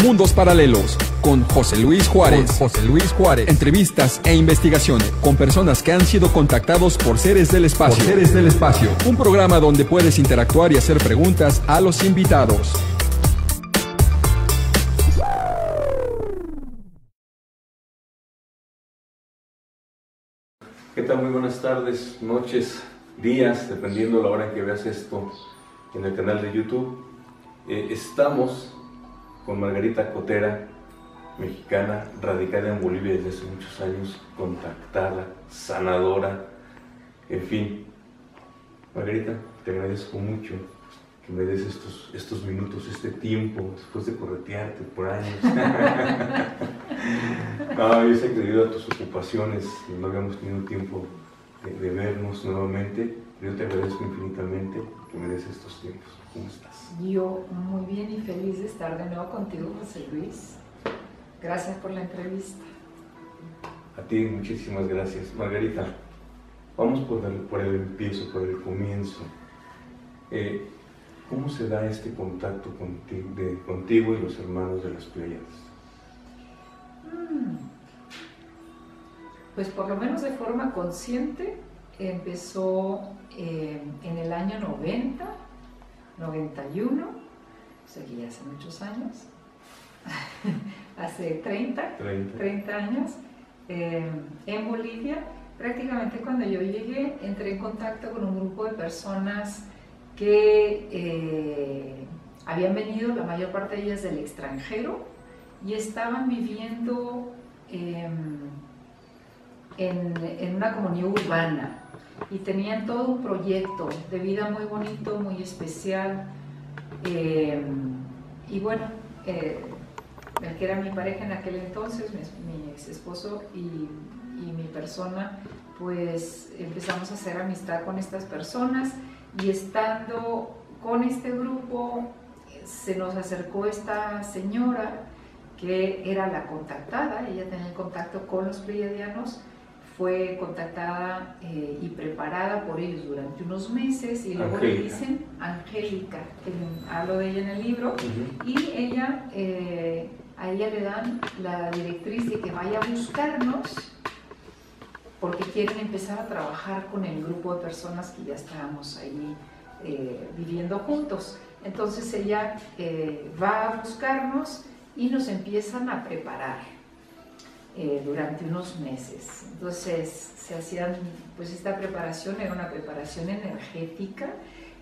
Mundos Paralelos con José Luis Juárez. Entrevistas e investigaciones con personas que han sido contactados por seres del espacio. Un programa donde puedes interactuar y hacer preguntas a los invitados. ¿Qué tal? Muy buenas tardes, noches, días, dependiendo la hora en que veas esto en el canal de YouTube. Estamos con Margarita Cotera, mexicana, radicada en Bolivia desde hace muchos años, contactada, sanadora, en fin. Margarita, te agradezco mucho que me des estos minutos, este tiempo, después de corretearte por años. No, yo sé que debido a tus ocupaciones no habíamos tenido tiempo de vernos nuevamente, pero yo te agradezco infinitamente que me des estos tiempos. ¿Cómo estás? Yo muy bien y feliz de estar de nuevo contigo, José Luis. Gracias por la entrevista. A ti, muchísimas gracias. Margarita, vamos por el empiezo, por el comienzo. ¿Cómo se da este contacto contigo y los hermanos de las Pléyades? Pues por lo menos de forma consciente empezó en el año 90, 91, o sea que ya hace muchos años, hace 30 años, en Bolivia. Prácticamente cuando yo llegué entré en contacto con un grupo de personas que habían venido, la mayor parte de ellas del extranjero, y estaban viviendo en una comunidad urbana y tenían todo un proyecto de vida muy bonito, muy especial, y bueno, el que era mi pareja en aquel entonces, mi ex esposo y mi persona, pues empezamos a hacer amistad con estas personas, y estando con este grupo se nos acercó esta señora que era la contactada. Ella tenía el contacto con los pleiadianos, fue contactada y preparada por ellos durante unos meses, y luego le dicen Angélica, hablo de ella en el libro, y ella, a ella le dan la directriz de que vaya a buscarnos porque quieren empezar a trabajar con el grupo de personas que ya estábamos ahí viviendo juntos. Entonces ella va a buscarnos y nos empiezan a preparar durante unos meses. Entonces se hacían, pues esta preparación era una preparación energética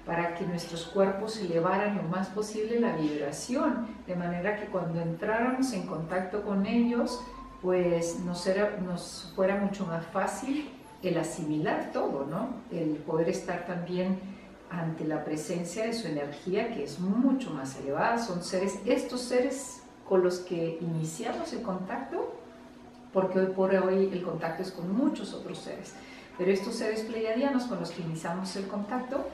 para que nuestros cuerpos elevaran lo más posible la vibración, de manera que cuando entráramos en contacto con ellos, pues nos fuera mucho más fácil el asimilar todo, ¿no? El poder estar también ante la presencia de su energía, que es mucho más elevada. Son seres, estos seres con los que iniciamos el contacto, porque hoy por hoy el contacto es con muchos otros seres, pero estos seres pleiadianos con los que iniciamos el contacto,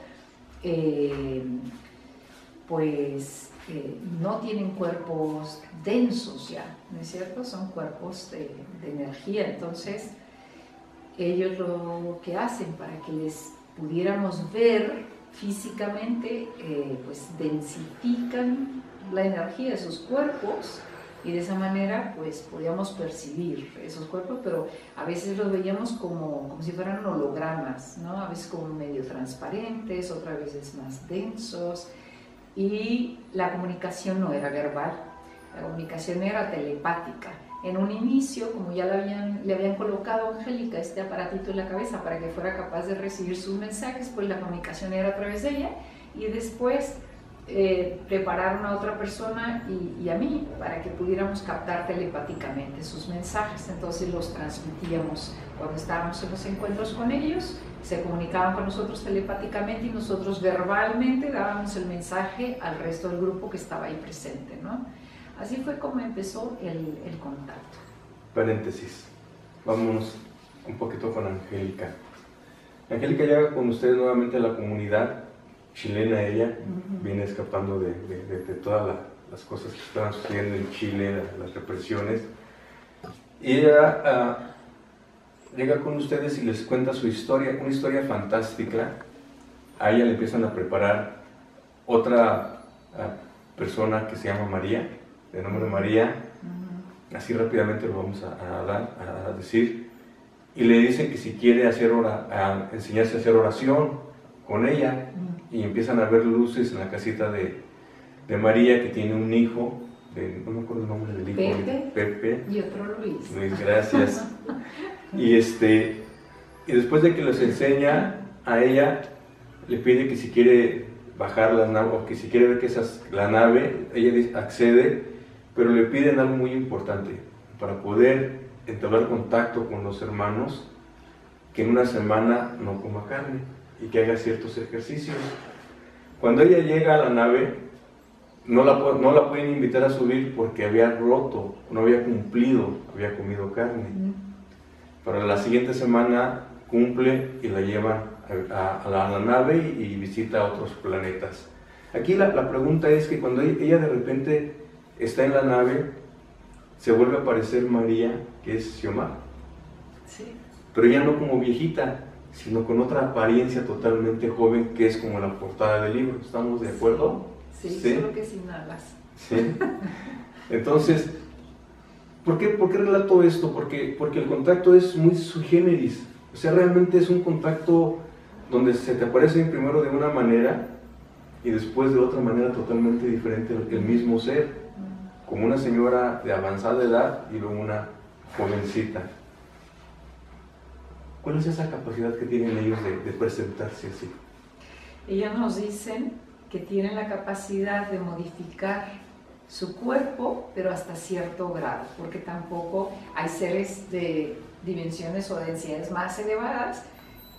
no tienen cuerpos densos ya, ¿no es cierto? Son cuerpos de energía. Entonces ellos lo que hacen para que les pudiéramos ver físicamente, pues densifican la energía de sus cuerpos, y de esa manera pues podíamos percibir esos cuerpos, pero a veces los veíamos como si fueran hologramas, ¿no? A veces como medio transparentes, otras veces más densos. Y la comunicación no era verbal, la comunicación era telepática. En un inicio, como ya le habían colocado a Angélica este aparatito en la cabeza para que fuera capaz de recibir sus mensajes, pues la comunicación era a través de ella, y después prepararon a otra persona y a mí para que pudiéramos captar telepáticamente sus mensajes. Entonces los transmitíamos cuando estábamos en los encuentros con ellos, se comunicaban con nosotros telepáticamente y nosotros verbalmente dábamos el mensaje al resto del grupo que estaba ahí presente, ¿no? Así fue como empezó el contacto. Paréntesis, vámonos un poquito con Angélica. Angélica llega con ustedes nuevamente a la comunidad chilena. Ella viene escapando de todas las cosas que estaban sucediendo en Chile, las represiones, y ella llega con ustedes y les cuenta su historia, una historia fantástica. A ella le empiezan a preparar otra persona que se llama María, de nombre María, así rápidamente lo vamos a decir, y le dicen que si quiere enseñarse a hacer oración con ella, y empiezan a ver luces en la casita de María, que tiene un hijo, no me acuerdo el nombre del hijo, Pepe, y otro Luis. Luis, gracias. Y después de que les enseña a ella, le pide que si quiere bajar la nave, o que si quiere ver que la nave, ella accede, pero le piden algo muy importante, para poder entablar contacto con los hermanos, que en una semana no coma carne, y que haga ciertos ejercicios. Cuando ella llega a la nave, no la pueden invitar a subir porque había roto, no había cumplido, había comido carne. Para la siguiente semana cumple y la llevan a la nave y visita otros planetas. Aquí la pregunta es que cuando ella de repente está en la nave, se vuelve a aparecer María, que es Xiomara. Sí. Pero ya no como viejita, sino con otra apariencia totalmente joven, que es como la portada del libro. ¿Estamos de acuerdo? Sí, ¿sí? Solo que sin alas. Sí. Entonces, ¿por qué relato esto? Porque el contacto es muy sui generis. O sea, realmente es un contacto donde se te aparece primero de una manera y después de otra manera totalmente diferente el mismo ser, como una señora de avanzada edad y luego una jovencita. ¿Cuál es esa capacidad que tienen ellos de presentarse así? Ellos nos dicen que tienen la capacidad de modificar su cuerpo, pero hasta cierto grado, porque tampoco hay seres de dimensiones o densidades más elevadas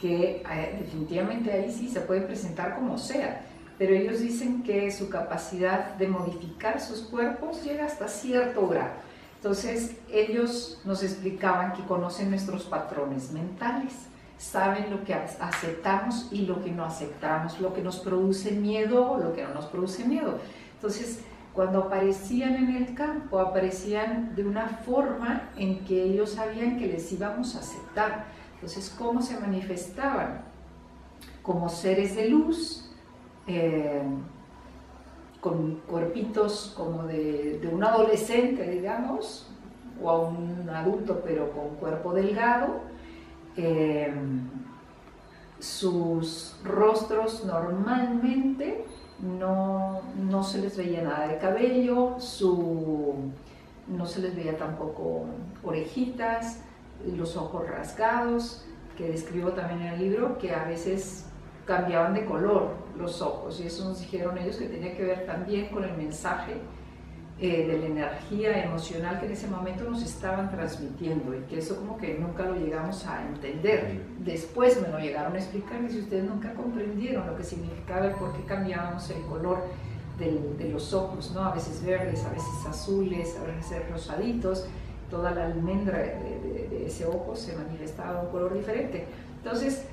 que definitivamente ahí sí se pueden presentar como sea, pero ellos dicen que su capacidad de modificar sus cuerpos llega hasta cierto grado. Entonces ellos nos explicaban que conocen nuestros patrones mentales, saben lo que aceptamos y lo que no aceptamos, lo que nos produce miedo o lo que no nos produce miedo. Entonces, cuando aparecían en el campo, aparecían de una forma en que ellos sabían que les íbamos a aceptar. Entonces, ¿cómo se manifestaban? Como seres de luz, con cuerpitos como de un adolescente, digamos, o a un adulto, pero con cuerpo delgado. Sus rostros normalmente no se les veía nada de cabello, no se les veía tampoco orejitas, los ojos rasgados, que describo también en el libro, que a veces cambiaban de color los ojos, y eso nos dijeron ellos que tenía que ver también con el mensaje de la energía emocional que en ese momento nos estaban transmitiendo, y que eso como que nunca lo llegamos a entender. Después me lo llegaron a explicar, y si ustedes nunca comprendieron lo que significaba el por qué cambiábamos el color de los ojos, ¿no? A veces verdes, a veces azules, a veces rosaditos, toda la almendra de ese ojo se manifestaba de un color diferente. Entonces,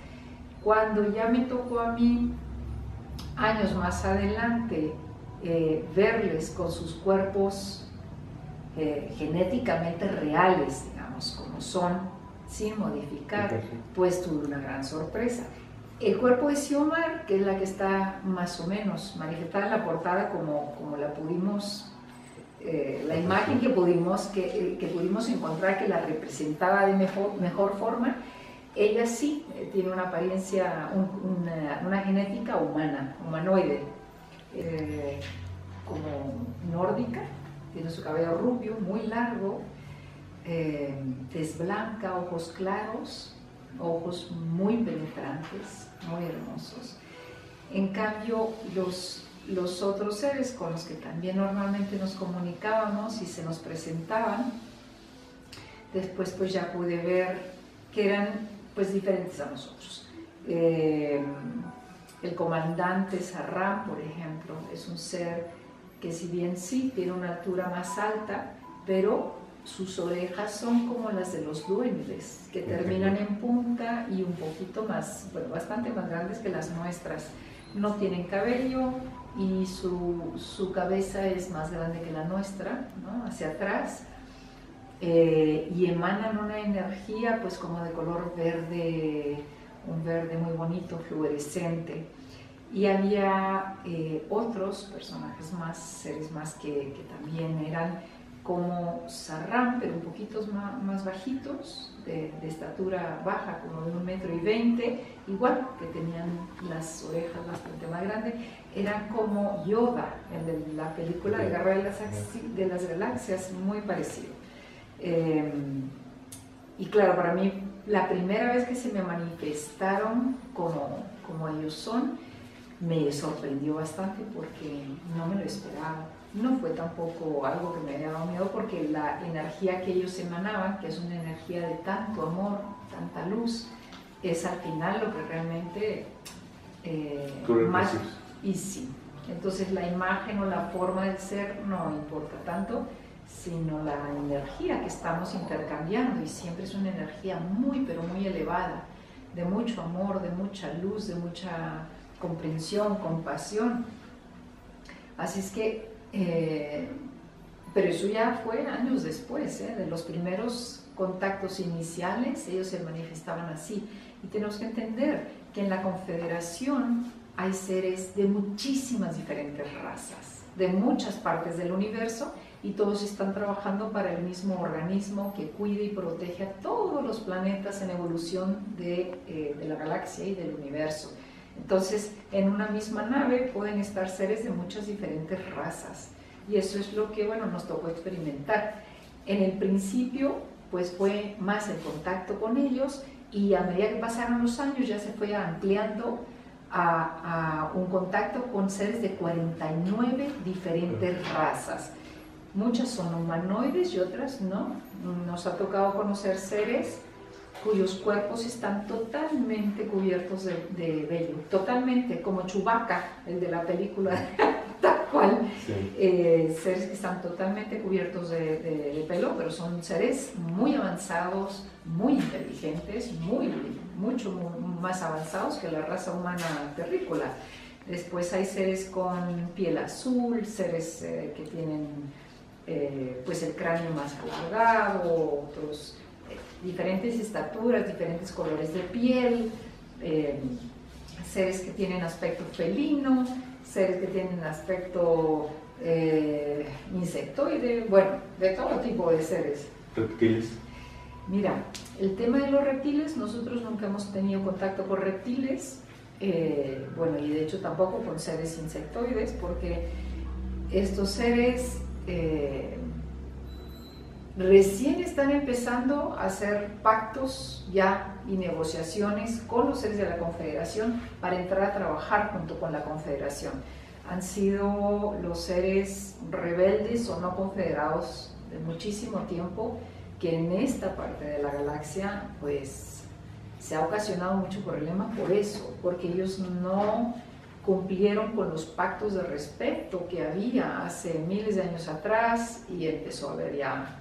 cuando ya me tocó a mí, años más adelante, verles con sus cuerpos genéticamente reales, digamos, como son, sin modificar, pues tuve una gran sorpresa. El cuerpo de Xiomara, que es la que está más o menos manifestada en la portada como la pudimos, la imagen que pudimos encontrar que la representaba de mejor forma, ella sí tiene una apariencia, una genética humanoide, como nórdica, tiene su cabello rubio, muy largo, tez blanca, ojos claros, ojos muy penetrantes, muy hermosos. En cambio, los otros seres con los que también normalmente nos comunicábamos y se nos presentaban, después pues ya pude ver que eran pues diferentes a nosotros. El comandante Sarrán, por ejemplo, es un ser que si bien sí tiene una altura más alta, pero sus orejas son como las de los duendes, que terminan en punta y un poquito más, bueno, bastante más grandes que las nuestras. No tienen cabello y su cabeza es más grande que la nuestra, ¿no? Hacia atrás, y emanan una energía pues como de color verde, un verde muy bonito, fluorescente. Y había otros personajes más, seres más que también eran como Sarrán, pero un poquito más bajitos, de estatura baja, como de 1,20 m, igual que tenían las orejas bastante más grandes. Eran como Yoda, en la película de Guerra de las Galaxias, muy parecido. Y claro, para mí, la primera vez que se me manifestaron como ellos son, me sorprendió bastante porque no me lo esperaba. No fue tampoco algo que me haya dado miedo, porque la energía que ellos emanaban, que es una energía de tanto amor, tanta luz, es al final lo que realmente más. Y sí, entonces la imagen o la forma del ser no importa tanto, sino la energía que estamos intercambiando, y siempre es una energía muy, pero muy elevada, de mucho amor, de mucha luz, de mucha comprensión, compasión. Así es que, pero eso ya fue años después, de los primeros contactos iniciales, ellos se manifestaban así. Y tenemos que entender que en la Confederación hay seres de muchísimas diferentes razas, de muchas partes del universo, y todos están trabajando para el mismo organismo que cuida y protege a todos los planetas en evolución de la galaxia y del universo. Entonces, en una misma nave pueden estar seres de muchas diferentes razas, y eso es lo que, bueno, nos tocó experimentar. En el principio, pues fue más el contacto con ellos, y a medida que pasaron los años ya se fue ampliando a un contacto con seres de 49 diferentes razas. Muchas son humanoides y otras no. Nos ha tocado conocer seres cuyos cuerpos están totalmente cubiertos de vello, totalmente, como Chewbacca, el de la película, tal cual. Sí. Seres que están totalmente cubiertos de pelo, pero son seres muy avanzados, muy inteligentes, mucho más avanzados que la raza humana terrícola. Después hay seres con piel azul, seres que tienen pues el cráneo más alargado, otros diferentes estaturas, diferentes colores de piel, seres que tienen aspecto felino, seres que tienen aspecto insectoide, bueno, de todo tipo de seres. ¿Reptiles? Mira, el tema de los reptiles, nosotros nunca hemos tenido contacto con reptiles, bueno, y de hecho tampoco con seres insectoides, porque estos seres recién están empezando a hacer pactos ya y negociaciones con los seres de la Confederación para entrar a trabajar junto con la Confederación. Han sido los seres rebeldes o no confederados de muchísimo tiempo, que en esta parte de la galaxia pues se ha ocasionado mucho problema por eso, porque ellos no cumplieron con los pactos de respeto que había hace miles de años atrás, y empezó a haber ya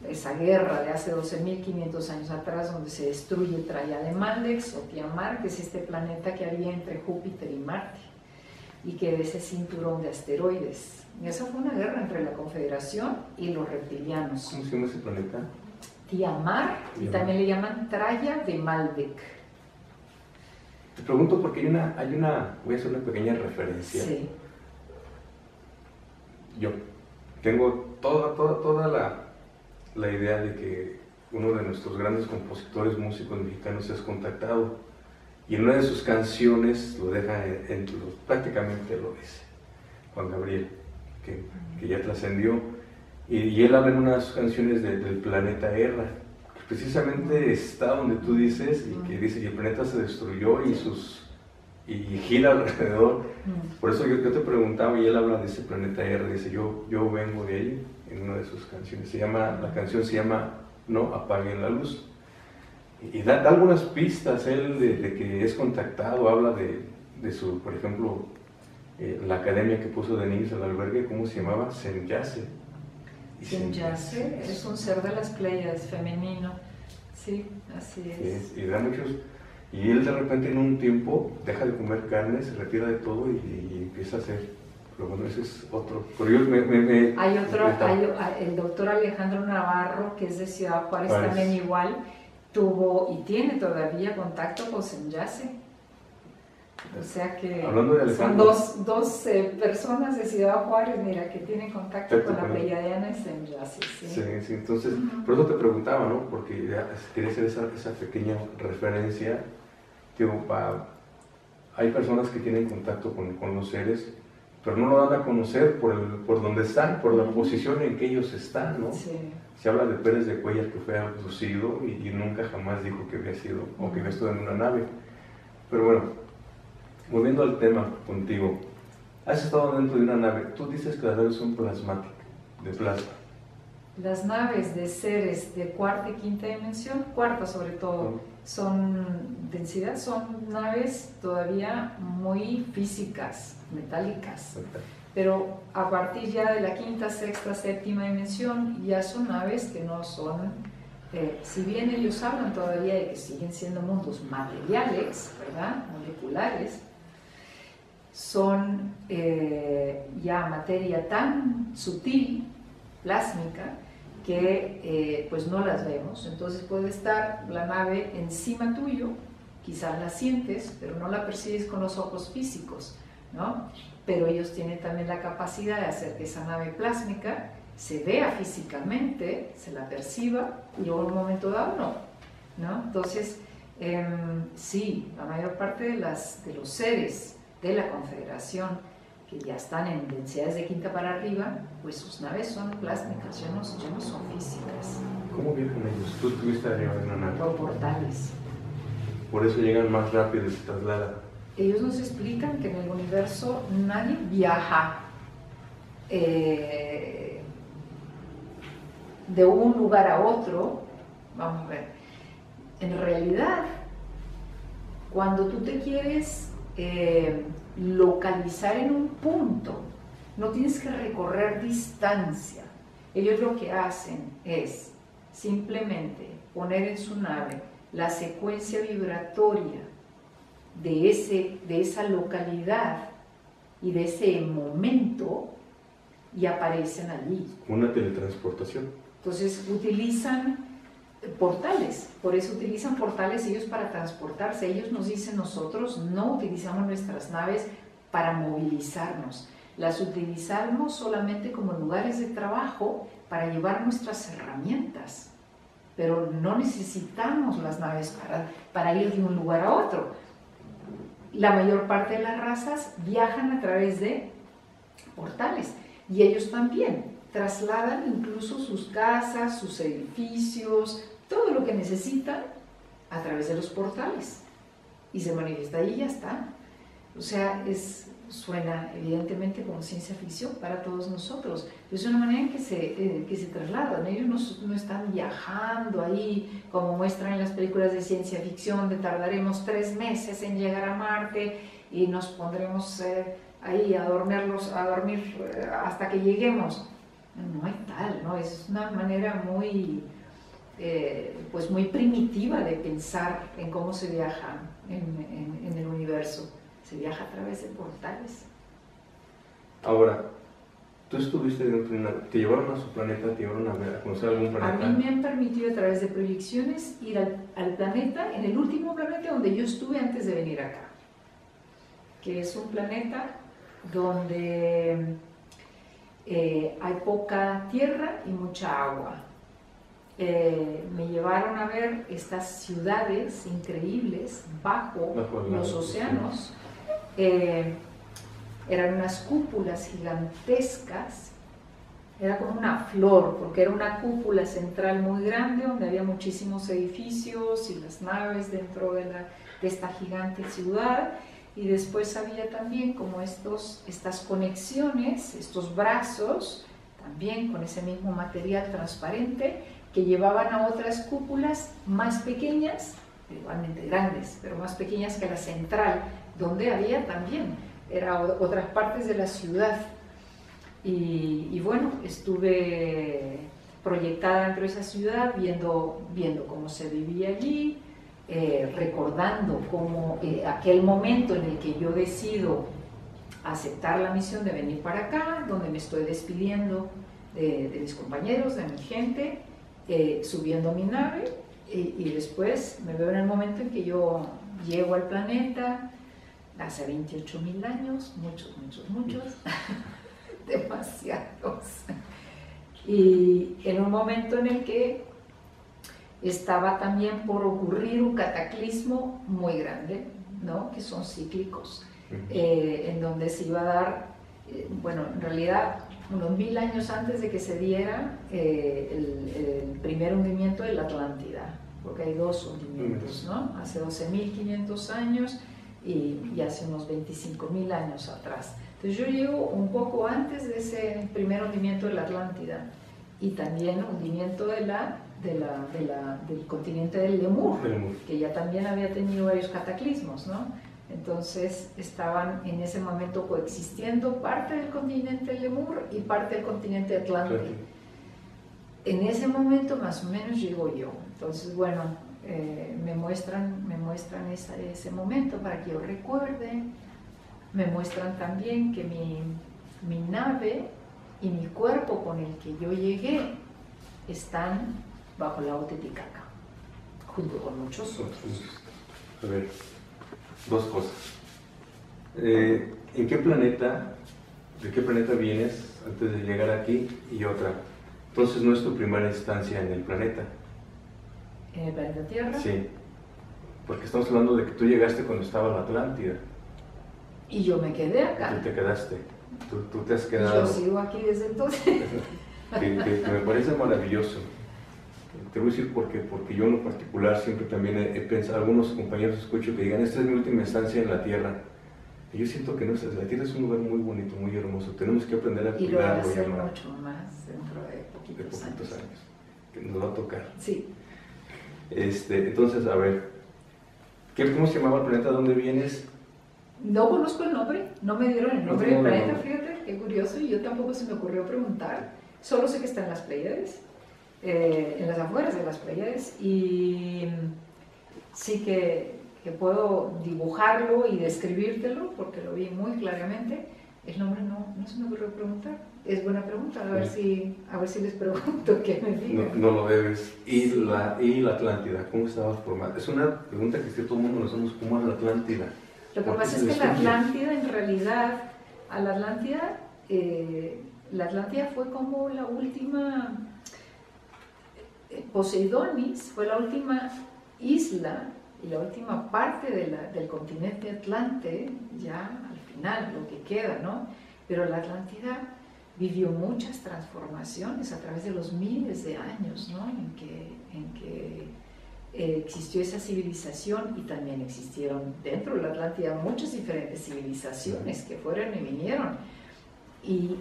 esa guerra de hace 12.500 años atrás, donde se destruye Traia de Maldex o Tiamar, que es este planeta que había entre Júpiter y Marte, y que es ese cinturón de asteroides. Y esa fue una guerra entre la Confederación y los reptilianos. ¿Cómo se llama ese planeta? Tiamar, y también le llaman Traia de Maldek. Te pregunto porque hay una, voy a hacer una pequeña referencia. Sí. Yo tengo toda la idea de que uno de nuestros grandes compositores músicos mexicanos es contactado, y en una de sus canciones lo deja prácticamente lo dice Juan Gabriel, que ya trascendió, y él habla en una de sus canciones del planeta Erra, que precisamente está donde tú dices, y que dice que el planeta se destruyó y gira alrededor. Por eso yo te preguntaba, y él habla de ese planeta Erra, dice yo vengo de ahí, en una de sus canciones. La canción se llama No apaguen la luz, y da algunas pistas él de que es contactado. Habla de su, por ejemplo, la academia que puso de niños al albergue, ¿cómo se llamaba? Senyase. Senyase es un ser de las Pléyades femenino, sí, así es. Y da muchos. Y él de repente en un tiempo deja de comer carne, se retira de todo y empieza a hacer. Pero bueno, ese es otro. Pero yo hay otro, el doctor Alejandro Navarro, que es de Ciudad Juárez, también igual, tuvo y tiene todavía contacto con Senyase. O sea que hablando de Alejandro, son dos personas de Ciudad Juárez, mira, que tienen contacto con la Pleiadiana y se enlaces. Sí, entonces, por eso te preguntaba, ¿no? Porque quería hacer esa pequeña referencia. Hay personas que tienen contacto con los seres, pero no lo dan a conocer por donde están, por la posición en que ellos están, ¿no? Sí. Se habla de Pérez de Cuéllar, que fue abducido y nunca jamás dijo que había sido o que había estado en una nave. Pero bueno, volviendo al tema contigo, has estado dentro de una nave. Tú dices que las naves son plasmáticas, de plasma. Las naves de seres de cuarta y quinta dimensión, cuarta sobre todo, son densidad, son naves todavía muy físicas, metálicas. Pero a partir ya de la quinta, sexta, séptima dimensión, ya son naves que no son, si bien ellos hablan todavía de que siguen siendo mundos materiales, ¿verdad? Moleculares, son ya materia tan sutil, plásmica, que pues no las vemos. Entonces puede estar la nave encima tuyo, quizás la sientes, pero no la percibes con los ojos físicos, ¿no? Pero ellos tienen también la capacidad de hacer que esa nave plásmica se vea físicamente, se la perciba, y luego en un momento dado no. Entonces, sí, la mayor parte de los seres de la Confederación que ya están en densidades de quinta para arriba, pues sus naves son plásmicas, ya no son físicas. ¿Cómo viajan ellos? ¿Tú estuviste arriba de una nave? Por portales. Por eso llegan más rápido y se trasladan. Ellos nos explican que en el universo nadie viaja de un lugar a otro. Vamos a ver, en realidad, cuando tú te quieres localizar en un punto, no tienes que recorrer distancia. Ellos lo que hacen es simplemente poner en su nave la secuencia vibratoria de esa localidad y de ese momento, y aparecen allí. Una teletransportación. Entonces utilizan portales, por eso utilizan portales ellos para transportarse. Ellos nos dicen: nosotros no utilizamos nuestras naves para movilizarnos, las utilizamos solamente como lugares de trabajo para llevar nuestras herramientas, pero no necesitamos las naves para ir de un lugar a otro. La mayor parte de las razas viajan a través de portales, y ellos también trasladan incluso sus casas, sus edificios, todo lo que necesitan a través de los portales, y se manifiesta ahí y ya está. O sea, suena evidentemente como ciencia ficción para todos nosotros, pero es una manera en que se trasladan. Ellos no están viajando ahí como muestran en las películas de ciencia ficción, de tardaremos 3 meses en llegar a Marte y nos pondremos ahí a dormir hasta que lleguemos. No hay tal, ¿no? Es una manera muy primitiva de pensar en cómo se viaja en el universo. Se viaja a través de portales. Ahora, tú estuviste te llevaron a su planeta, te llevaron a conocer algún planeta. A mí me han permitido a través de proyecciones ir al planeta, en el último planeta donde yo estuve antes de venir acá, que es un planeta donde hay poca tierra y mucha agua. Me llevaron a ver estas ciudades increíbles bajo los océanos. Eran unas cúpulas gigantescas, era como una flor, porque era una cúpula central muy grande donde había muchísimos edificios y las naves dentro de esta gigante ciudad. Y después había también como estas conexiones, estos brazos, también con ese mismo material transparente, que llevaban a otras cúpulas más pequeñas, igualmente grandes, pero más pequeñas que la central, donde había también, otras partes de la ciudad. Y bueno, estuve proyectada dentro de esa ciudad, viendo cómo se vivía allí, recordando cómo aquel momento en el que yo decido aceptar la misión de venir para acá, donde me estoy despidiendo de mis compañeros, de mi gente, subiendo a mi nave, y después me veo en el momento en que yo llego al planeta, hace 28.000 años, muchos, demasiados. Y en un momento en el que estaba también por ocurrir un cataclismo muy grande, ¿no? Que son cíclicos, en donde se iba a dar, bueno, en realidad unos 1000 años antes de que se diera el primer hundimiento de la Atlántida, porque hay 2 hundimientos, ¿no? Hace 12.500 años y hace unos 25.000 años atrás. Entonces yo llego un poco antes de ese primer hundimiento de la Atlántida y también hundimiento del continente del Lemur, que ya también había tenido varios cataclismos, ¿no? Entonces estaban en ese momento coexistiendo parte del continente Lemur y parte del continente Atlántico. En ese momento más o menos llego yo. Entonces, bueno, me muestran ese momento para que yo recuerde. Me muestran también que mi nave y mi cuerpo con el que yo llegué están bajo el lago Titicaca, junto con muchos otros. A ver, 2 cosas. ¿De qué planeta vienes antes de llegar aquí? Y otra, entonces no es tu primera instancia en el planeta. ¿En el planeta Tierra? Sí, porque estamos hablando de que tú llegaste cuando estaba la Atlántida. Y yo me quedé acá. Tú te quedaste, tú te has quedado. Yo sigo aquí desde entonces. que me parece maravilloso. Te voy a decir por qué, porque yo en lo particular siempre también he pensado, algunos compañeros escucho que digan, esta es mi última instancia en la Tierra. Y yo siento que no, la Tierra es un lugar muy bonito, muy hermoso, tenemos que aprender a cuidarlo. Y lo va a hacer mucho más dentro de poquitos años, que nos va a tocar. Sí. Entonces, a ver, ¿cómo se llamaba el planeta? ¿Dónde vienes? No conozco el nombre, no me dieron el nombre del planeta, fíjate, qué curioso, y yo tampoco se me ocurrió preguntar, solo sé que está en las Pléyades, en las afueras de las Pléyades, y sí que puedo dibujarlo y describírtelo, porque lo vi muy claramente. El nombre no se me ocurrió preguntar. Es buena pregunta, a ver si les pregunto que me digan. No lo debes. ¿Y la Atlántida? ¿Cómo estaba formada? Es una pregunta que todo el mundo nos hacemos, ¿cómo era la Atlántida? Lo que pasa es que la Atlántida, en realidad, la Atlántida fue como la última, Poseidonis fue la última isla y la última parte del continente Atlante, ya al final, lo que queda, ¿no? Pero la Atlántida vivió muchas transformaciones a través de los miles de años, ¿no? En que existió esa civilización, y también existieron dentro de la Atlántida muchas diferentes civilizaciones que fueron y vinieron. Y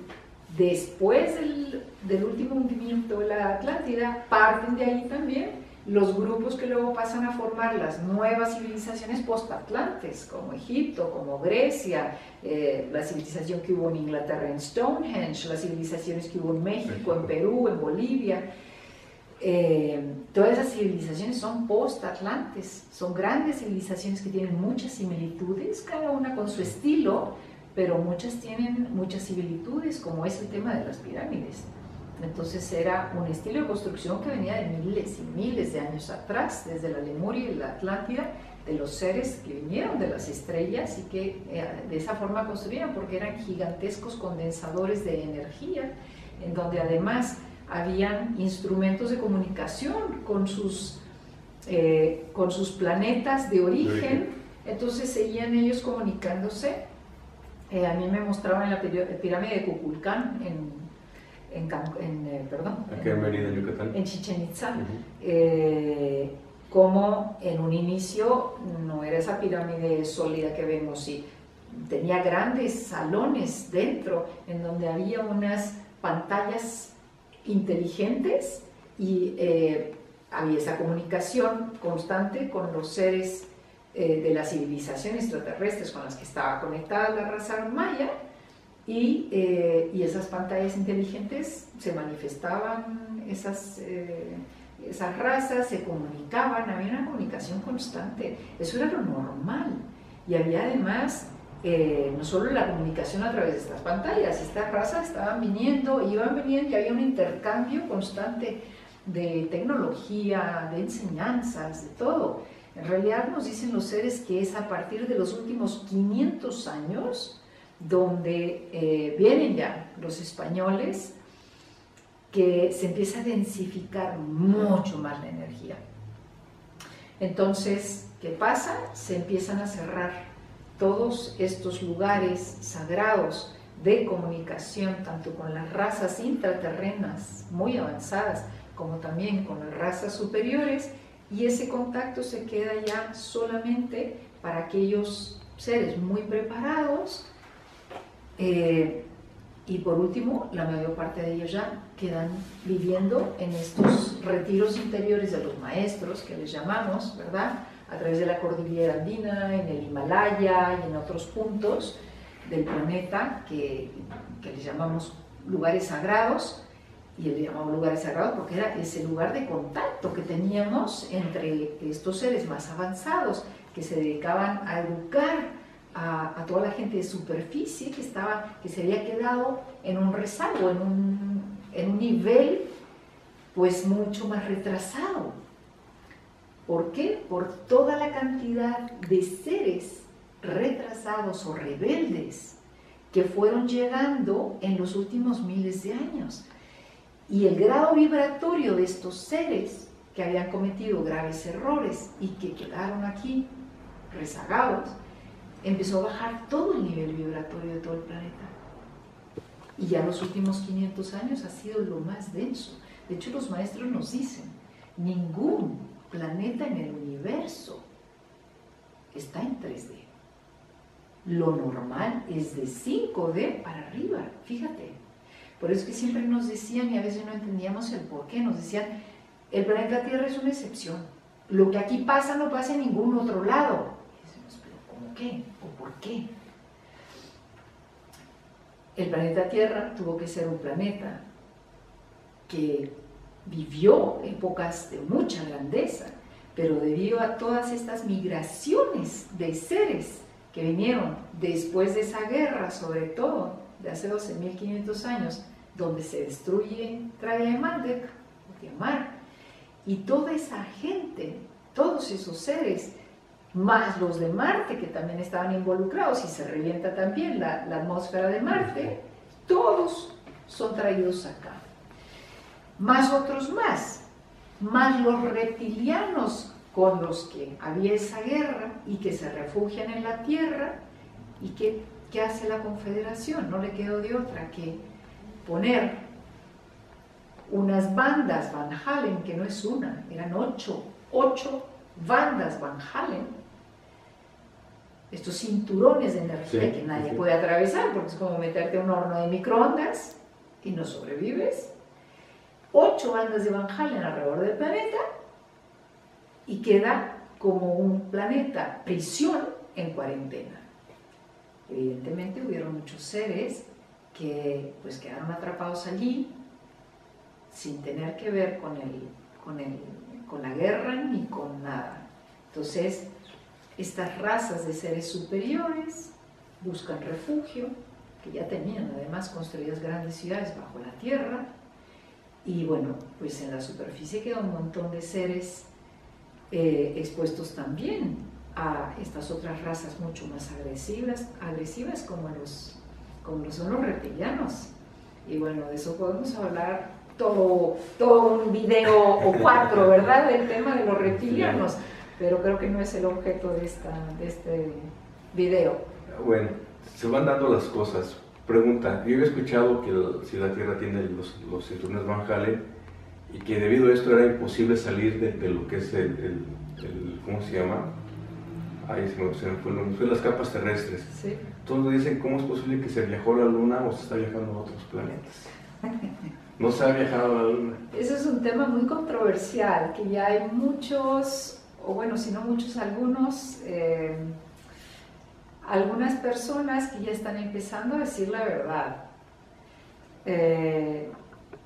después del último hundimiento de la Atlántida, parten de ahí también los grupos que luego pasan a formar las nuevas civilizaciones post-atlantes, como Egipto, como Grecia, la civilización que hubo en Inglaterra en Stonehenge, las civilizaciones que hubo en México, en Perú, en Bolivia. Todas esas civilizaciones son post-atlantes, son grandes civilizaciones que tienen muchas similitudes, cada una con su estilo, pero muchas tienen muchas similitudes, como es el tema de las pirámides. Entonces era un estilo de construcción que venía de miles y miles de años atrás, desde la Lemuria y la Atlántida, de los seres que vinieron de las estrellas y que de esa forma construían, porque eran gigantescos condensadores de energía, en donde además habían instrumentos de comunicación con sus planetas de origen. Entonces seguían ellos comunicándose. A mí me mostraban en la pirámide de Kukulcán, en Mérida, Yucatán, en Chichén Itzá, como en un inicio no era esa pirámide sólida que vemos, y tenía grandes salones dentro en donde había unas pantallas inteligentes y había esa comunicación constante con los seres de las civilizaciones extraterrestres con las que estaba conectada la raza maya, y esas pantallas inteligentes se manifestaban, esas razas se comunicaban, había una comunicación constante, eso era lo normal. Y había además no solo la comunicación a través de estas pantallas, estas razas iban viniendo y había un intercambio constante de tecnología, de enseñanzas, de todo. En realidad nos dicen los seres que es a partir de los últimos 500 años donde vienen ya los españoles, que se empieza a densificar mucho más la energía. Entonces, ¿qué pasa? Se empiezan a cerrar todos estos lugares sagrados de comunicación, tanto con las razas intraterrenas muy avanzadas, como también con las razas superiores, y ese contacto se queda ya solamente para aquellos seres muy preparados, y por último, la mayor parte de ellos ya quedan viviendo en estos retiros interiores de los maestros, que les llamamos, ¿verdad?, a través de la cordillera andina, en el Himalaya y en otros puntos del planeta que les llamamos lugares sagrados. Y le llamamos lugares sagrados porque era ese lugar de contacto que teníamos entre estos seres más avanzados que se dedicaban a educar a toda la gente de superficie que se había quedado en un rezago, en un nivel pues mucho más retrasado. ¿Por qué? Por toda la cantidad de seres retrasados o rebeldes que fueron llegando en los últimos miles de años. Y el grado vibratorio de estos seres que habían cometido graves errores y que quedaron aquí rezagados, empezó a bajar todo el nivel vibratorio de todo el planeta. Y ya los últimos 500 años ha sido lo más denso. De hecho, los maestros nos dicen, ningún planeta en el universo está en 3D. Lo normal es de 5D para arriba, fíjate. Por eso es que siempre nos decían, y a veces no entendíamos el por qué, nos decían, el planeta Tierra es una excepción. Lo que aquí pasa no pasa en ningún otro lado. Y decimos, pero ¿cómo qué? ¿O por qué? El planeta Tierra tuvo que ser un planeta que vivió épocas de mucha grandeza, pero debido a todas estas migraciones de seres que vinieron después de esa guerra, sobre todo de hace 12.500 años, donde se destruye Trayamandek, o Tiamat, y toda esa gente, todos esos seres, más los de Marte, que también estaban involucrados, y se revienta también la atmósfera de Marte, todos son traídos acá. Más otros más los reptilianos con los que había esa guerra y que se refugian en la Tierra. ¿Y qué hace la Confederación? No le quedó de otra que poner unas bandas Van Halen, que no es una, eran 8 bandas Van Halen, estos cinturones de energía que nadie puede atravesar, porque es como meterte a un horno de microondas y no sobrevives. 8 bandas de Van Halen alrededor del planeta y queda como un planeta prisión en cuarentena. Evidentemente hubieron muchos seres que pues quedaron atrapados allí sin tener que ver con la guerra ni con nada. Entonces, estas razas de seres superiores buscan refugio, que ya tenían además construidas grandes ciudades bajo la tierra, y bueno, pues en la superficie queda un montón de seres expuestos también a estas otras razas mucho más agresivas como son los reptilianos. Y bueno, de eso podemos hablar todo un video o 4, ¿verdad?, del tema de los reptilianos, pero creo que no es el objeto de este video. Bueno, se van dando las cosas. Pregunta, yo he escuchado que si la Tierra tiene los cinturones Van Halen y que debido a esto era imposible salir de lo que es el ¿cómo se llama? Ahí se me fue las capas terrestres. Sí. Todos dicen, ¿cómo es posible que se viajó a la Luna o se está viajando a otros planetas? No se ha viajado a la Luna. Ese es un tema muy controversial, que ya hay muchos, o bueno, si no muchos, algunas personas que ya están empezando a decir la verdad.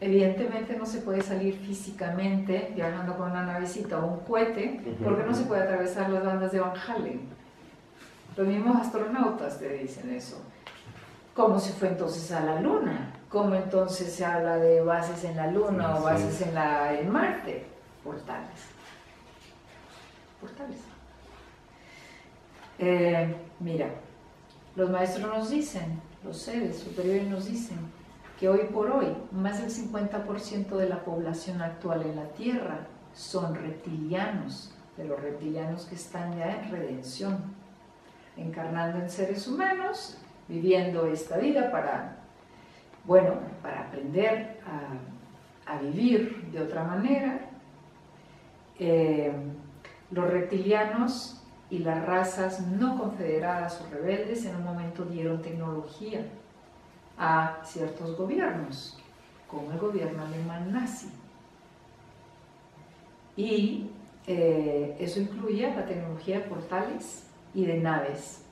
Evidentemente no se puede salir físicamente viajando con una navecita o un cohete, porque no se puede atravesar las bandas de Van Halen. Los mismos astronautas te dicen eso. ¿Cómo se fue entonces a la Luna? ¿Cómo entonces se habla de bases en la Luna o bases en Marte? Portales. Mira, los maestros nos dicen, los seres superiores nos dicen que hoy por hoy más del 50% de la población actual en la Tierra son reptilianos, de los reptilianos que están ya en redención, encarnando en seres humanos, viviendo esta vida para aprender a vivir de otra manera. Los reptilianos y las razas no confederadas o rebeldes en un momento dieron tecnología a ciertos gobiernos, como el gobierno alemán nazi. Y eso incluía la tecnología de portales y de naves.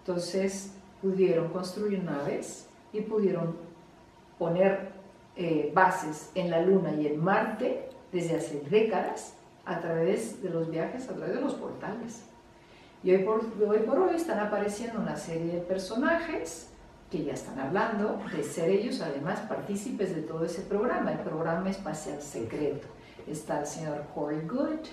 Entonces pudieron construir naves y pudieron poner bases en la Luna y en Marte desde hace décadas a través de los viajes, a través de los portales. Y hoy por hoy están apareciendo una serie de personajes que ya están hablando de ser ellos además partícipes de todo ese programa, el programa espacial secreto. Está el señor Corey Goode,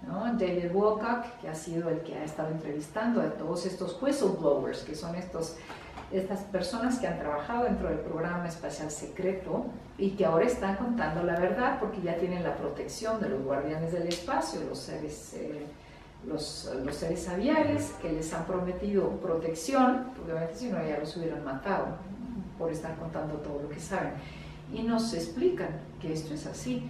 ¿no? David Wilcock, que ha sido el que ha estado entrevistando a todos estos whistleblowers, que son estas personas que han trabajado dentro del programa espacial secreto y que ahora están contando la verdad porque ya tienen la protección de los guardianes del espacio, los seres aviares que les han prometido protección, porque obviamente si no ya los hubieran matado por estar contando todo lo que saben. Y nos explican que esto es así.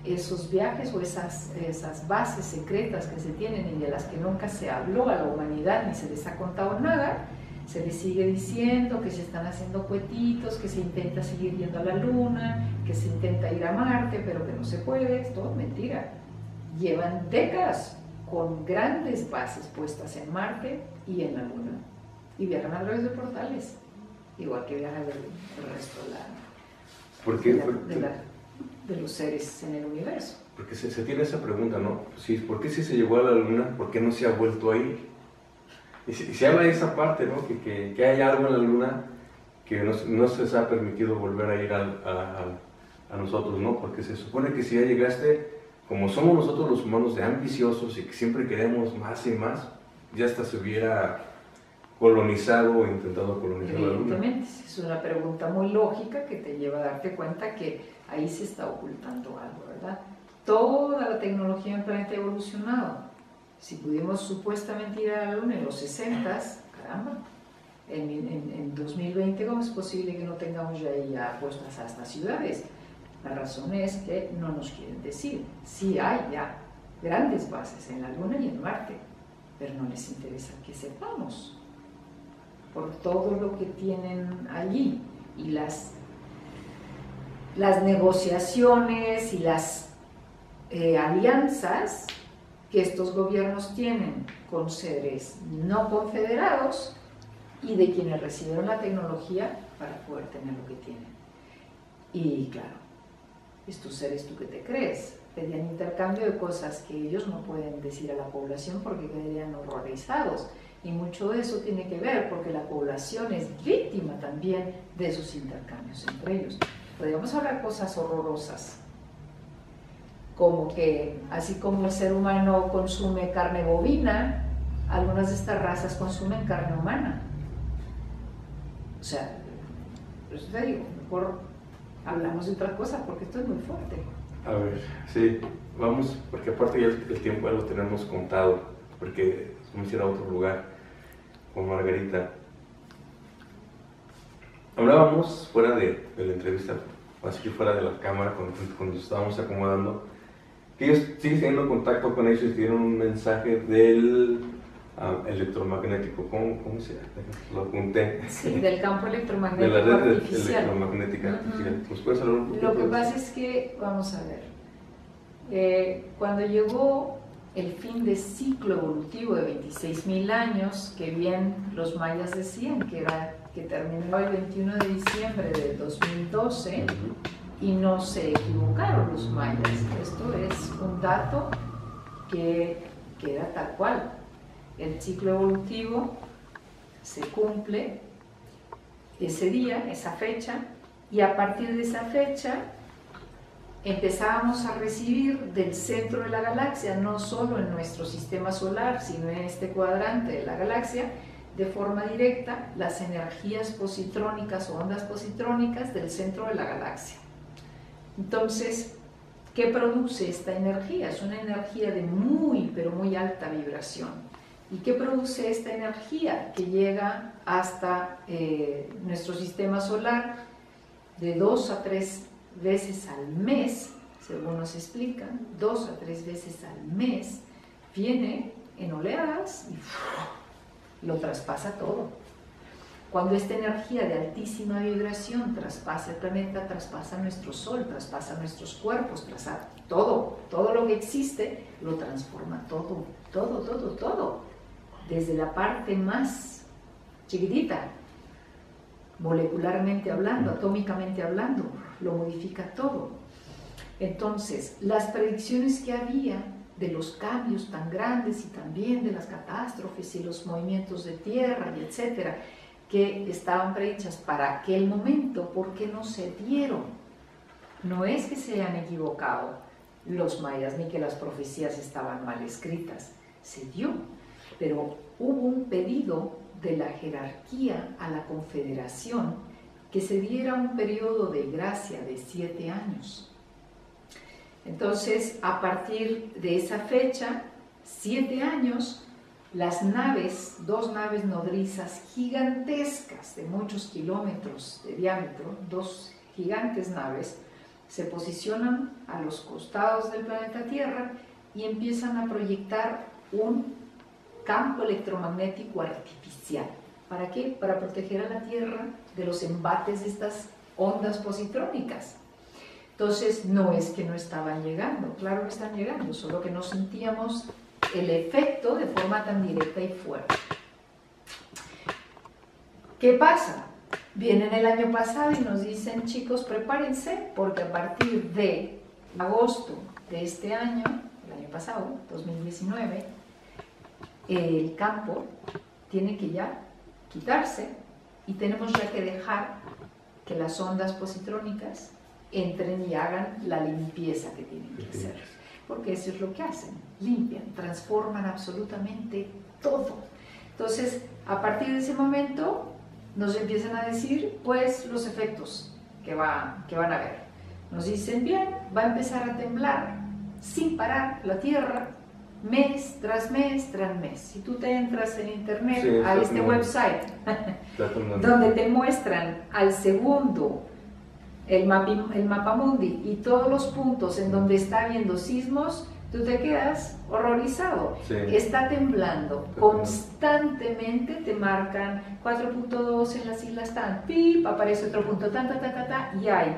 Esos viajes o esas bases secretas que se tienen y de las que nunca se habló a la humanidad ni se les ha contado nada, se les sigue diciendo que se están haciendo cuetitos, que se intenta seguir yendo a la Luna, que se intenta ir a Marte, pero que no se puede. Es todo mentira. Llevan décadas con grandes bases puestas en Marte y en la Luna. Y viajan a través de portales, igual que viajan el resto de los seres en el universo. Porque se tiene esa pregunta, ¿no? Sí, ¿por qué si se llegó a la Luna, por qué no se ha vuelto a ir? Y se habla de esa parte, ¿no? Que hay algo en la Luna que no se les ha permitido volver a ir a nosotros, ¿no? Porque se supone que si ya llegaste, como somos nosotros los humanos de ambiciosos y que siempre queremos más y más, ya hasta se hubiera colonizado o intentado colonizar la Luna. Evidentemente, es una pregunta muy lógica que te lleva a darte cuenta que ahí se está ocultando algo, ¿verdad? Toda la tecnología en el planeta ha evolucionado. Si pudimos supuestamente ir a la Luna en los 60s, caramba, en 2020, ¿cómo es posible que no tengamos ya puestas hasta ciudades? La razón es que no nos quieren decir. Sí hay ya grandes bases en la Luna y en Marte, pero no les interesa que sepamos por todo lo que tienen allí y las negociaciones y las alianzas que estos gobiernos tienen con seres no confederados y de quienes recibieron la tecnología para poder tener lo que tienen. Y claro, estos seres, ¿tú qué te crees? Pedían intercambio de cosas que ellos no pueden decir a la población porque quedarían horrorizados. Y mucho de eso tiene que ver porque la población es víctima también de esos intercambios entre ellos. Podríamos hablar cosas horrorosas, como que así como el ser humano consume carne bovina, algunas de estas razas consumen carne humana. O sea, por eso te digo, mejor hablamos de otra cosa porque esto es muy fuerte. A ver, sí, vamos, porque aparte ya el tiempo ya lo tenemos contado, porque vamos a ir a otro lugar con Margarita. Hablábamos fuera de la entrevista, así que fuera de la cámara, cuando nos estábamos acomodando, que ellos siguen teniendo contacto con ellos y tienen un mensaje del electromagnético. ¿Cómo se llama? Lo apunté. Sí, del campo electromagnético de la red artificial. Electromagnética artificial. ¿Nos puedes hablar un poquito? Lo que pasa es que, vamos a ver, cuando llegó el fin de ciclo evolutivo de 26.000 años, que bien los mayas decían que terminó el 21 de diciembre de 2012, y no se equivocaron los mayas. Esto es un dato que queda tal cual. El ciclo evolutivo se cumple ese día, esa fecha, y a partir de esa fecha empezábamos a recibir del centro de la galaxia, no solo en nuestro sistema solar, sino en este cuadrante de la galaxia, de forma directa, las energías positrónicas o ondas positrónicas del centro de la galaxia. Entonces, ¿qué produce esta energía? Es una energía de muy, pero muy alta vibración. ¿Y qué produce esta energía? Que llega hasta nuestro sistema solar de 2 a 3 veces al mes, según nos explican, 2 a 3 veces al mes, viene en oleadas y lo traspasa todo. Cuando esta energía de altísima vibración traspasa el planeta, traspasa nuestro sol, traspasa nuestros cuerpos, traspasa todo lo que existe, lo transforma todo, desde la parte más chiquitita, molecularmente hablando, atómicamente hablando, lo modifica todo. Entonces, las predicciones que había de los cambios tan grandes y también de las catástrofes y los movimientos de tierra y etcétera, que estaban prehechas para aquel momento, ¿por qué no se dieron? No es que se hayan equivocado los mayas ni que las profecías estaban mal escritas, se dio, pero hubo un pedido de la jerarquía a la confederación que se diera un periodo de gracia de 7 años. Entonces, a partir de esa fecha, 7 años, las naves, 2 naves nodrizas gigantescas de muchos kilómetros de diámetro, 2 gigantes naves, se posicionan a los costados del planeta Tierra y empiezan a proyectar un campo electromagnético artificial. ¿Para qué? Para proteger a la Tierra de los embates de estas ondas positrónicas. Entonces, no es que no estaban llegando, claro que están llegando, solo que no sentíamos el efecto de forma tan directa y fuerte. ¿Qué pasa? Vienen el año pasado y nos dicen, chicos, prepárense, porque a partir de agosto de este año, el año pasado, 2019, el campo tiene que ya quitarse y tenemos ya que dejar que las ondas positrónicas entren y hagan la limpieza que tienen que hacer, porque eso es lo que hacen, limpian, transforman absolutamente todo. Entonces, a partir de ese momento nos empiezan a decir pues los efectos que van a haber. Nos dicen, bien, va a empezar a temblar sin parar la Tierra, mes tras mes tras mes. Si tú te entras en internet, sí, a este website donde te muestran al segundo el mapamundi y todos los puntos en donde está habiendo sismos, tú te quedas horrorizado. Sí. Está temblando constantemente, te marcan 4.2 en las islas tan, pip, aparece otro punto, y hay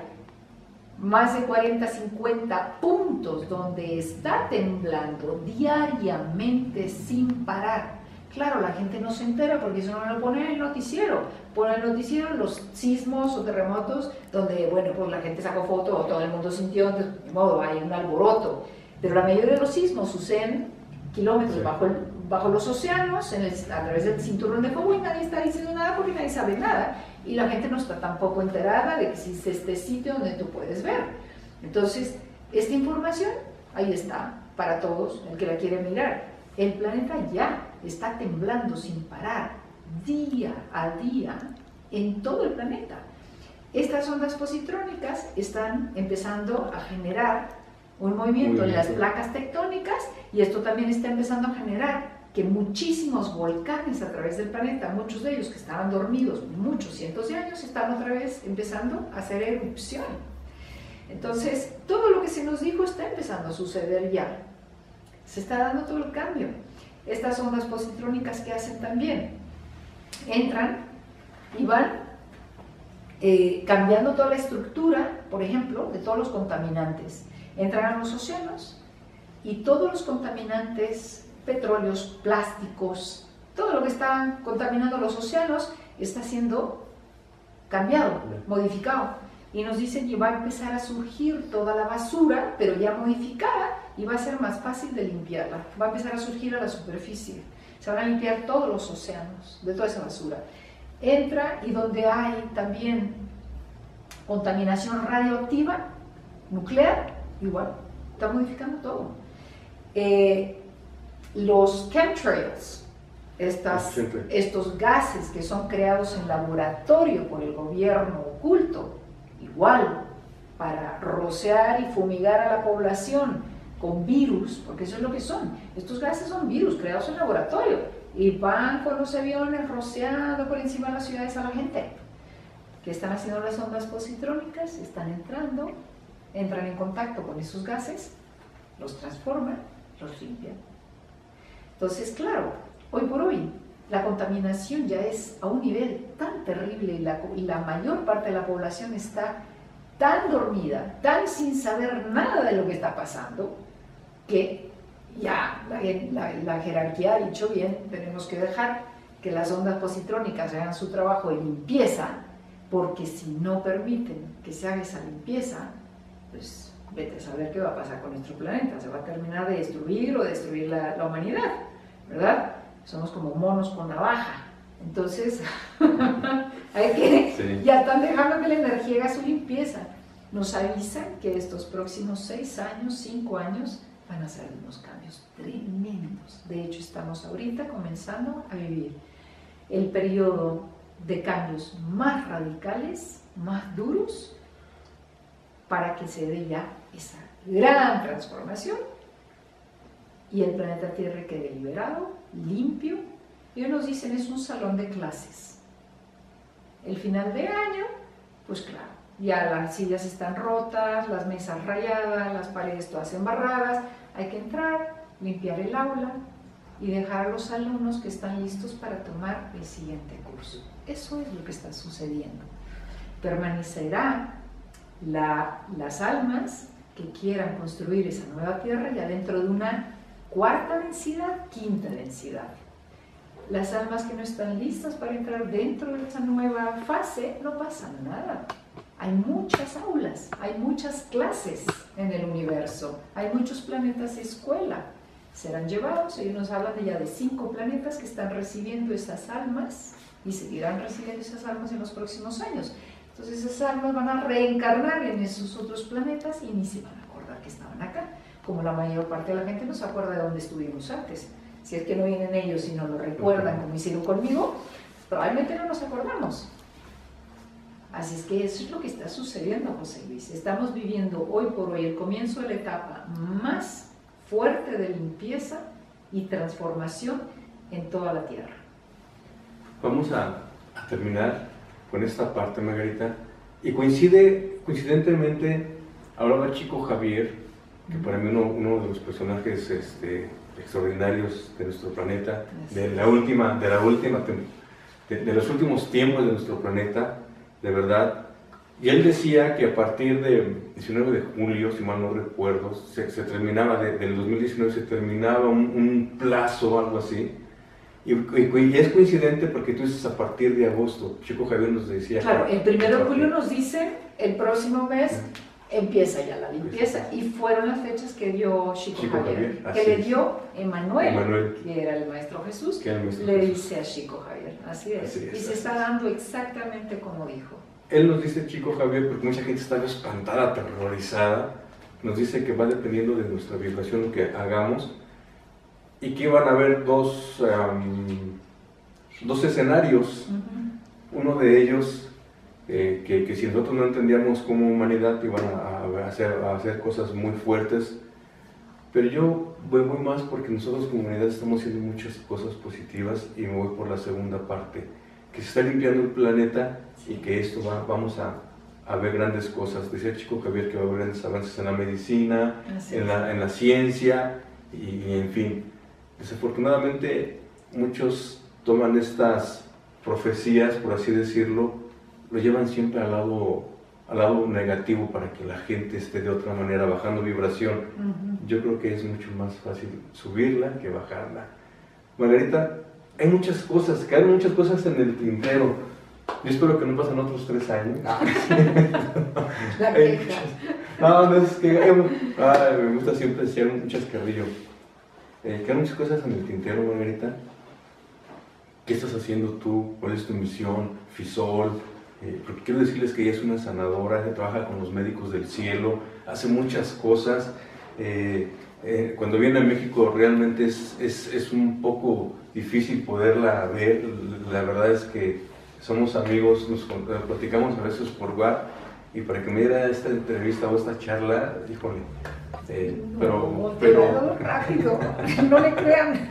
más de 40, 50 puntos donde está temblando diariamente sin parar. Claro, la gente no se entera porque eso no lo pone en el noticiero. Pone en el noticiero los sismos o terremotos donde, bueno, pues la gente sacó foto o todo el mundo sintió, entonces, de modo, hay un alboroto. Pero la mayoría de los sismos suceden kilómetros bajo los océanos, a través del cinturón de fuego, y nadie está diciendo nada porque nadie sabe nada. Y la gente no está tampoco enterada de que existe este sitio donde tú puedes ver. Entonces, esta información, ahí está, para todos, el que la quiere mirar. El planeta ya está temblando sin parar, día a día, en todo el planeta. Estas ondas positrónicas están empezando a generar un movimiento en las placas tectónicas, y esto también está empezando a generar que muchísimos volcanes a través del planeta, muchos de ellos que estaban dormidos muchos cientos de años, están otra vez empezando a hacer erupción. Entonces, todo lo que se nos dijo está empezando a suceder ya. Se está dando todo el cambio. Estas ondas positrónicas que hacen también, entran y van cambiando toda la estructura, por ejemplo, de todos los contaminantes. Entran a los océanos y todos los contaminantes, petróleos, plásticos, todo lo que está contaminando los océanos está siendo cambiado, modificado. Y nos dicen que va a empezar a surgir toda la basura, pero ya modificada, y va a ser más fácil de limpiarla. Va a empezar a surgir a la superficie. Se van a limpiar todos los océanos de toda esa basura. Entra, y donde hay también contaminación radioactiva, nuclear, igual, está modificando todo. Los chemtrails, estos gases que son creados en laboratorio por el gobierno oculto, igual, para rociar y fumigar a la población con virus, porque eso es lo que son. Estos gases son virus creados en laboratorio y van con los aviones rociando por encima de las ciudades a la gente. ¿Qué están haciendo las ondas positrónicas? Están entran en contacto con esos gases, los transforman, los limpian. Entonces, claro, hoy por hoy la contaminación ya es a un nivel tan terrible y la mayor parte de la población está tan dormida, tan sin saber nada de lo que está pasando, que ya la jerarquía ha dicho bien, tenemos que dejar que las ondas positrónicas hagan su trabajo de limpieza, porque si no permiten que se haga esa limpieza, pues vete a saber qué va a pasar con nuestro planeta, se va a terminar de destruir o destruir la humanidad, ¿verdad? Somos como monos con navaja. Entonces, ya están dejando que la energía haga su limpieza. Nos avisan que estos próximos 6 años, 5 años, van a ser unos cambios tremendos. De hecho, estamos ahorita comenzando a vivir el periodo de cambios más radicales, más duros, para que se dé ya esa gran transformación y el planeta Tierra quede liberado, limpio. Y nos dicen, es un salón de clases. El final de año, pues claro, ya las sillas están rotas, las mesas rayadas, las paredes todas embarradas, hay que entrar, limpiar el aula y dejar a los alumnos que están listos para tomar el siguiente curso. Eso es lo que está sucediendo. Permanecerá las almas que quieran construir esa nueva tierra ya dentro de una cuarta densidad, quinta densidad. Las almas que no están listas para entrar dentro de esa nueva fase, no pasa nada. Hay muchas aulas, hay muchas clases en el universo, hay muchos planetas escuela. Serán llevados, ellos nos hablan de ya de 5 planetas que están recibiendo esas almas y seguirán recibiendo esas almas en los próximos años. Entonces esas almas van a reencarnar en esos otros planetas y ni se van a acordar que estaban acá, como la mayor parte de la gente no se acuerda de dónde estuvimos antes. Si es que no vienen ellos y no lo recuerdan como hicieron conmigo, probablemente no nos acordamos. Así es que eso es lo que está sucediendo, José Luis. Estamos viviendo hoy por hoy el comienzo de la etapa más fuerte de limpieza y transformación en toda la Tierra. Vamos a terminar con esta parte, Margarita, y coincidentemente hablaba Chico Javier, que para mí uno de los personajes extraordinarios de nuestro planeta, de los últimos tiempos de nuestro planeta, de verdad. Y él decía que a partir del 19 de julio, si mal no recuerdo, se terminaba, del 2019 se terminaba un plazo, algo así. Y es coincidente porque tú dices a partir de agosto. Chico Javier nos decía... Claro, el 1 de julio nos dice, el próximo mes empieza ya la limpieza, y fueron las fechas que dio Chico Javier, que le dio Emmanuel, que era el Maestro Jesús, le dice a Chico Javier, así es, y se está dando exactamente como dijo. Él nos dice, Chico Javier, porque mucha gente está espantada, aterrorizada, nos dice que va dependiendo de nuestra vibración lo que hagamos, y que van a haber dos escenarios. Uno de ellos, que si nosotros no entendíamos como humanidad, iban a hacer cosas muy fuertes, pero yo voy más porque nosotros como humanidad estamos haciendo muchas cosas positivas, y me voy por la segunda parte, que se está limpiando el planeta y que esto vamos a ver grandes cosas. Decía Chico Javier que va a haber grandes avances en la medicina, en la ciencia, y en fin. Desafortunadamente muchos toman estas profecías, por así decirlo, lo llevan siempre al lado negativo para que la gente esté de otra manera bajando vibración. Yo creo que es mucho más fácil subirla que bajarla. Margarita, hay muchas cosas, quedaron muchas cosas en el tintero. Yo espero que no pasen otros 3 años. La queja. No, es que me gusta siempre decir un chascarrillo. Quedan muchas cosas en el tintero, Margarita. ¿Qué estás haciendo tú? ¿Cuál es tu misión? Fisol, porque quiero decirles que ella es una sanadora, que trabaja con los médicos del cielo, hace muchas cosas. Cuando viene a México realmente es un poco difícil poderla ver. La verdad es que somos amigos, nos platicamos a veces por WhatsApp, y para que me diera esta entrevista o esta charla, híjole, pero rápido, no le crean.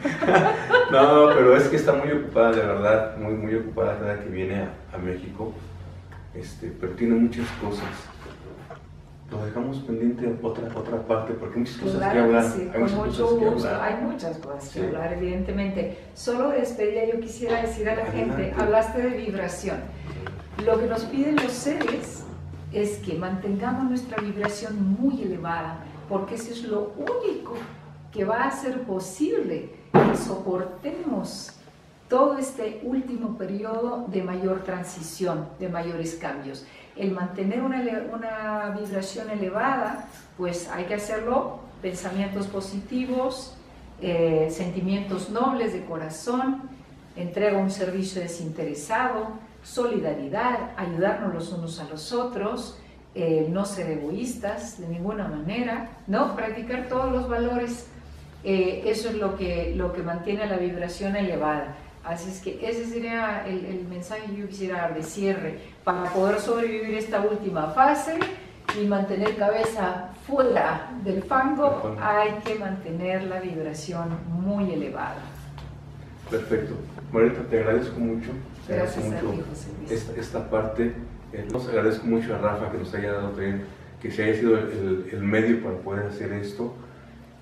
No, pero es que está muy ocupada, de verdad, muy ocupada cada que viene a México, pero tiene muchas cosas. Lo dejamos pendiente otra parte, porque hay muchas cosas que hablar. Sí, con mucho gusto. Hay muchas cosas que hablar, evidentemente. Solo de despedida yo quisiera decir a la gente, hablaste de vibración. Lo que nos piden los seres es que mantengamos nuestra vibración muy elevada, porque eso es lo único que va a hacer posible que soportemos todo este último periodo de mayor transición, de mayores cambios. El mantener una vibración elevada, pues hay que hacerlo, pensamientos positivos, sentimientos nobles de corazón, entrega un servicio desinteresado, solidaridad, ayudarnos los unos a los otros, no ser egoístas de ninguna manera, ¿no? Practicar todos los valores, eso es lo que mantiene la vibración elevada. Así es que ese sería el mensaje que yo quisiera dar de cierre. Para poder sobrevivir esta última fase y mantener cabeza fuera del fango, hay que mantener la vibración muy elevada. Perfecto. Margarita, te agradezco mucho. Gracias a ti, José Luis. Esta parte. Nos agradezco mucho a Rafa que nos haya dado también, que se haya sido el medio para poder hacer esto.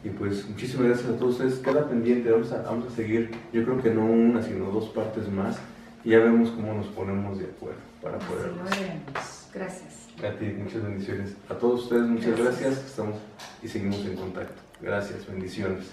Y pues muchísimas gracias a todos ustedes. Queda pendiente, vamos a seguir, yo creo que no una, sino 2 partes más. Y ya vemos cómo nos ponemos de acuerdo para poder. Así lo haremos. Gracias. A ti, muchas bendiciones. A todos ustedes, muchas gracias. Estamos y seguimos en contacto. Gracias, bendiciones.